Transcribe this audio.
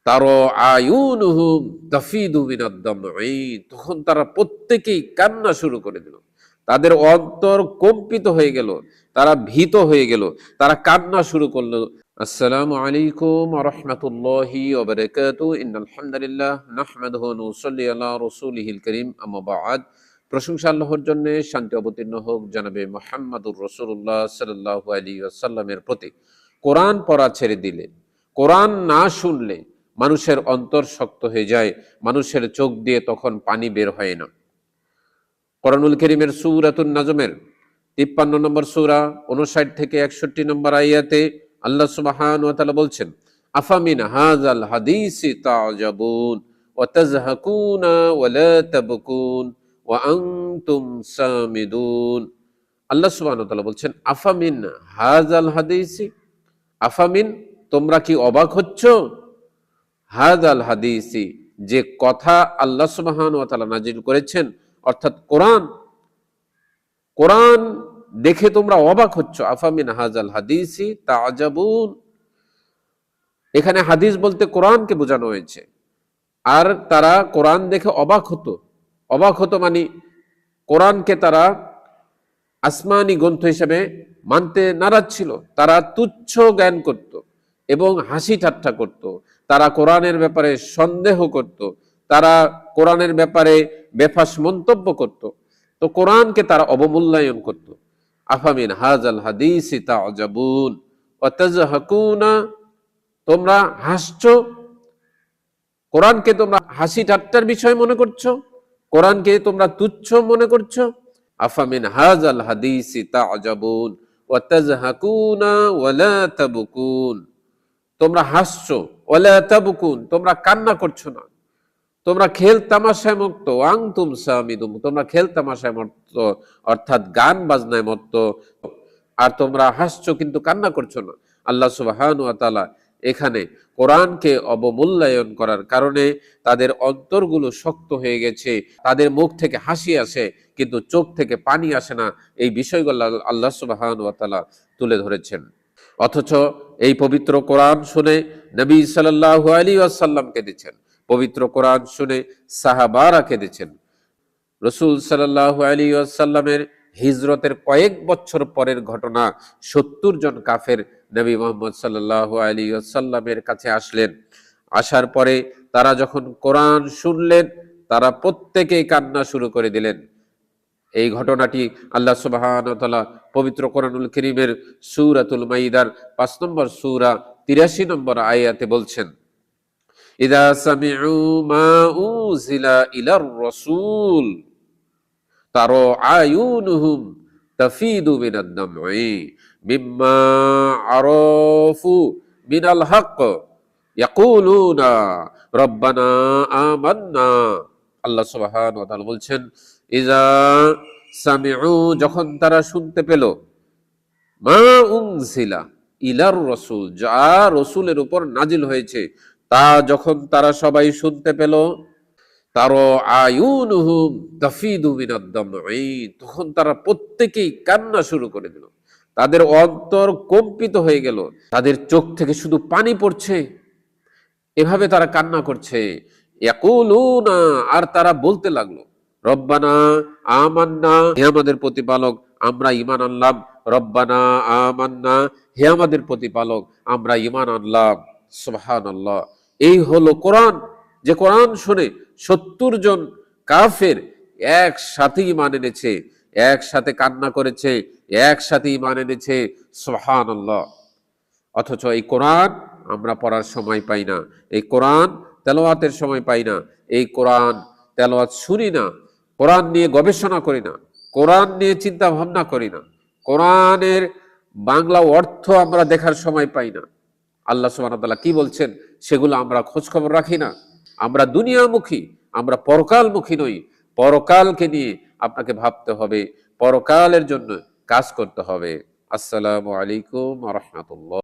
তারা আয়ুনুহুম তাফিদু মিনাদ দামঈ, তখন তারা প্রত্যেকেই কান্না শুরু করে দিল। তাদের অন্তর কম্পিত হয়ে গেল, তারা ভীত হয়ে গেল, তারা কান্না শুরু করলো। আসসালামু আলাইকুম ওয়া রাহমাতুল্লাহি ওয়া বারাকাতুহু। ইন্নাল হামদুলিল্লাহ নাহমাদুহু ওয়া নুসাল্লি আলা রাসূলিহিল কারীম, আম্মা বা'দ। প্রশংসা আল্লাহর জন্য, শান্তি অবতীর্ণ হোক জনাবে মুহাম্মদুর রাসূলুল্লাহ সাল্লাল্লাহু আলাইহি ওয়াসাল্লামের প্রতি। কোরআন পড়া ছেড়ে দিলে, কোরআন না শুনলে মানুষের অন্তর শক্ত হয়ে যায়, মানুষের চোখ দিয়ে তখন পানি বের হয় না। কোরআনুল কারীমের সূরাতুন নাজমের 53 নম্বর সূরা 59 থেকে 61 নম্বর আয়াতে আল্লাহ সুবহানাহু ওয়া তাআলা বলছেন, আফামিন হাযাল হাদীসি তা'জাবুন ওয়া তাযহাকুনা ওয়া লা তাবকুন ওয়া আনতুম সামিদুন। আল্লাহ সুবহানাহু ওয়া তাআলা বলছেন, আফামিন হাযাল হাদীসি, আফামিন, তোমরা কি অবাক হচ্ছ, হাযাল হাদীসি, যে কথা আল্লাহ সুবহানাহু ওয়া তাআলা নাজিল করেছেন, অর্থাৎ কোরআন, কোরআন দেখে তোমরা অবাক হচ্ছ। আফামিন হাযাল হাদীসি তা'জাবুন, এখানে হাদিস বলতে কোরআনকে বোঝানো হয়েছে। আর তারা কোরআন দেখে অবাক হতো, অবাক হতো মানে কোরআনকে তারা আসমানি গ্রন্থ হিসেবে মানতে নারাজ ছিল। তারা তুচ্ছ জ্ঞান করত এবং হাসি ঠাট্টা করত। তারা কোরআনের ব্যাপারে সন্দেহ করত, তারা কোরআনের ব্যাপারে বেফাস মন্তব্য করত। তো কোরআনকে তারা অবমূল্যায়ন করত। আফামিন হাযাল হাদীসি তা'জাবুন ওয়া তাযহাকুনা, তোমরা হাসছো, কোরআনকে তোমরা হাসি ঠাট্টার বিষয় মনে করছো, কোরআনকে তোমরা তুচ্ছ মনে করছো। আফামিন হাযাল হাদীসি তা'জাবুন ওয়া তাযহাকুনা ওয়া লা তাবকুন, তোমরা হাসছো, ওয়া লা তাবকুন, তোমরা কান্না করছো না, তোমরা খেল তামাশায় মুক্ত, আনতুম সামিদুন, তোমরা খেল তামাশায় মত্ত, অর্থাৎ গান বাজনায় মত্ত, আর তোমরা হাসছো কিন্তু কান্না করছো না। আল্লাহ সুবহানাহু ওয়া তাআলা এখানে কোরআনকে অবমূল্যায়ন করার কারণে তাদের অন্তরগুলো শক্ত হয়ে গেছে, তাদের মুখ থেকে হাসি আসে কিন্তু চোখ থেকে পানি আসে না, এই বিষয়গুলো আল্লাহ সুবহানাহু ওয়া তাআলা তুলে ধরেছেন। অথচ এই পবিত্র কোরআন শুনে নবী সাল্লাল্লাহু আলাইহি ওয়াসাল্লাম কেঁদেছেন, পবিত্র কোরআন শুনে সাহাবারা কেঁদেছেন। রাসূল সাল্লাল্লাহু আলাইহি ওয়াসাল্লামের হিজরতের কয়েক বছর পরের ঘটনা, 70 জন কাফের নবী মুহাম্মদ সাল্লাল্লাহু আলাইহি ওয়াসাল্লামের কাছে আসলেন। আসার পরে তারা যখন কোরআন শুনলেন, তারা প্রত্যেকেই কান্না শুরু করে দিলেন। এই ঘটনাটি আল্লাহ সুবহানাহু ওয়া তাআলা পবিত্র কোরআনুল কারীমের সূরাতুল মাইদার 5 নম্বর সূরা 83 নম্বর আয়াতে বলছেন, ইযা সামি'উ মা উনজিলা ইলার রাসূল তারা আয়ুনুহুম তাফিদু মিনাদ দামঈ মিম্মা আরাফু মিনাল হক ইয়াকুলুনা রব্বানা আমান্না। আল্লাহ সুবহানাহু ওয়া তাআলা বলছেন, ইযা সামি'ু, যখন তারা শুনতে পেল, মা উনজিলা ইলার রাসূল, যা রাসূলের উপর নাজিল হয়েছে তা যখন তারা সবাই শুনতে পেল, তারা আয়ুনুহুম তাফিদু মিনাদ দামঈ, তখন তারা প্রত্যেকেই কান্না শুরু করে দিল। তাদের অন্তর কম্পিত হয়ে গেল, তাদের চোখ থেকে শুধু পানি পড়ছে, এভাবে তারা কান্না করছে। ইয়াকুলুনা, আর তারা বলতে লাগলো, রব্বানা আমান্না, হে আমাদের প্রতিপালক আমরা ঈমান আনলাম। রব্বানা আমান্না, হে আমাদের প্রতিপালক আমরা ঈমান আনলাম। সুবহানাল্লাহ। এই হলো কোরআন, যে কোরআন শুনে 70 জন কাফের একসাথে ঈমান এনেছে, একসাথে কান্না করেছে, একসাথে ঈমান এনেছে। সুবহানাল্লাহ। অথচ এই কোরআন আমরা পড়ার সময় পাই না, এই কোরআন তেলাওয়াতের সময় পাই না, এই কোরআন তেলাওয়াত শুনি না, কোরআন নিয়ে গবেষণা করি না, কোরআন নিয়ে চিন্তা ভাবনা করি না, কোরআনের বাংলা অর্থ আমরা দেখার সময় পাই না। আল্লাহ সুবহানাহু ওয়া তাআলা কি বলছেন সেগুলো আমরা খোঁজ খবর রাখি না। আমরা দুনিয়ামুখী, আমরা পরকালমুখী নই। পরকালকে নিয়ে আপনাকে ভাবতে হবে, পরকালের জন্য কাজ করতে হবে। আসসালামু আলাইকুম ওয়া রাহমাতুল্লাহ।